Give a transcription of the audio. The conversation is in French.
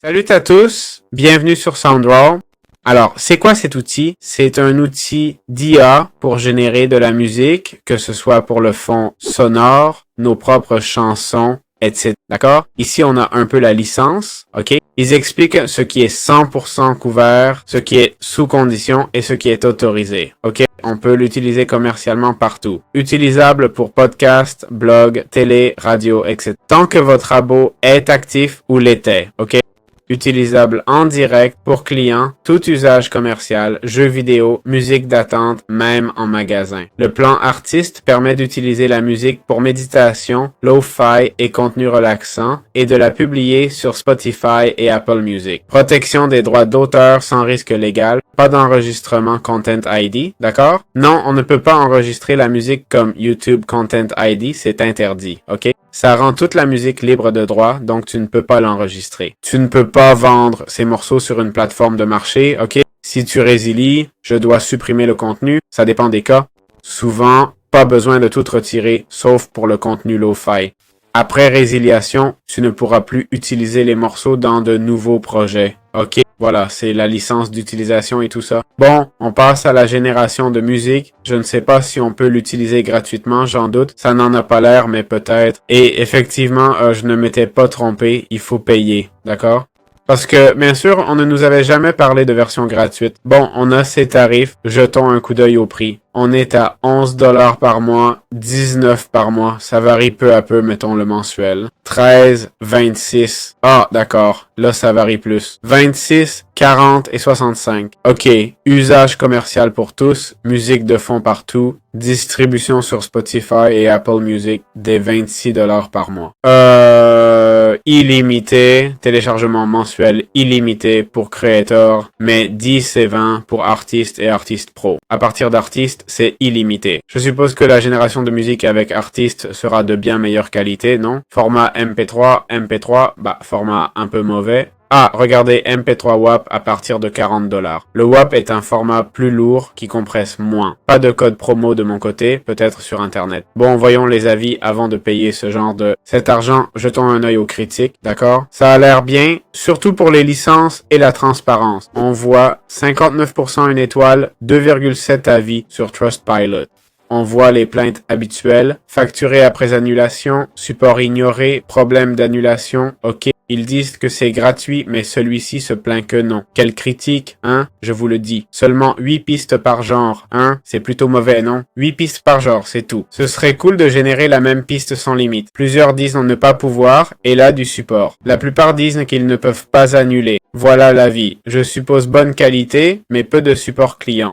Salut à tous, bienvenue sur Soundroll. Alors, c'est quoi cet outil? C'est un outil d'IA pour générer de la musique, que ce soit pour le fond sonore, nos propres chansons, etc. D'accord? Ici, on a un peu la licence, ok? Ils expliquent ce qui est 100% couvert, ce qui est sous condition et ce qui est autorisé, ok? On peut l'utiliser commercialement partout. Utilisable pour podcast, blog, télé, radio, etc. Tant que votre abo est actif ou l'était, ok? Utilisable en direct pour clients, tout usage commercial, jeux vidéo, musique d'attente, même en magasin. Le plan artiste permet d'utiliser la musique pour méditation, lo-fi et contenu relaxant et de la publier sur Spotify et Apple Music. Protection des droits d'auteur sans risque légal, pas d'enregistrement Content ID, d'accord? Non, on ne peut pas enregistrer la musique comme YouTube Content ID, c'est interdit, ok? Ça rend toute la musique libre de droit, donc tu ne peux pas l'enregistrer. Tu ne peux pas vendre ces morceaux sur une plateforme de marché, ok? Si tu résilies, je dois supprimer le contenu, ça dépend des cas. Souvent, pas besoin de tout retirer, sauf pour le contenu lo-fi. Après résiliation, tu ne pourras plus utiliser les morceaux dans de nouveaux projets, ok? Voilà, c'est la licence d'utilisation et tout ça. Bon, on passe à la génération de musique. Je ne sais pas si on peut l'utiliser gratuitement, j'en doute. Ça n'en a pas l'air, mais peut-être. Et effectivement, je ne m'étais pas trompé, il faut payer, d'accord? Parce que, bien sûr, on ne nous avait jamais parlé de version gratuite. Bon, on a ces tarifs, jetons un coup d'œil au prix. On est à 11$ par mois, 19 par mois, ça varie peu à peu, mettons le mensuel. 13, 26. Ah, d'accord, là ça varie plus. 26, 40 et 65. Ok, usage commercial pour tous, musique de fond partout, distribution sur Spotify et Apple Music, des 26$ par mois. Illimité, téléchargement mensuel illimité pour créateurs, mais 10 et 20 pour artistes et artistes pro. À partir d'artistes, c'est illimité. Je suppose que la génération de musique avec artistes sera de bien meilleure qualité, non? Format MP3, format un peu mauvais. Ah, regardez, MP3 WAP à partir de 40$. Le WAP est un format plus lourd qui compresse moins. Pas de code promo de mon côté, peut-être sur internet. Bon, voyons les avis avant de payer ce genre de... Cet argent, jetons un œil aux critiques, d'accord? Ça a l'air bien, surtout pour les licences et la transparence. On voit 59% une étoile, 2,7 avis sur Trustpilot. On voit les plaintes habituelles, facturé après annulation, support ignoré, problème d'annulation, ok. Ils disent que c'est gratuit, mais celui-ci se plaint que non. Quelle critique, hein? Je vous le dis. Seulement 8 pistes par genre, hein? C'est plutôt mauvais, non? 8 pistes par genre, c'est tout. Ce serait cool de générer la même piste sans limite. Plusieurs disent ne pas pouvoir, et là du support. La plupart disent qu'ils ne peuvent pas annuler. Voilà l'avis. Je suppose bonne qualité, mais peu de support client.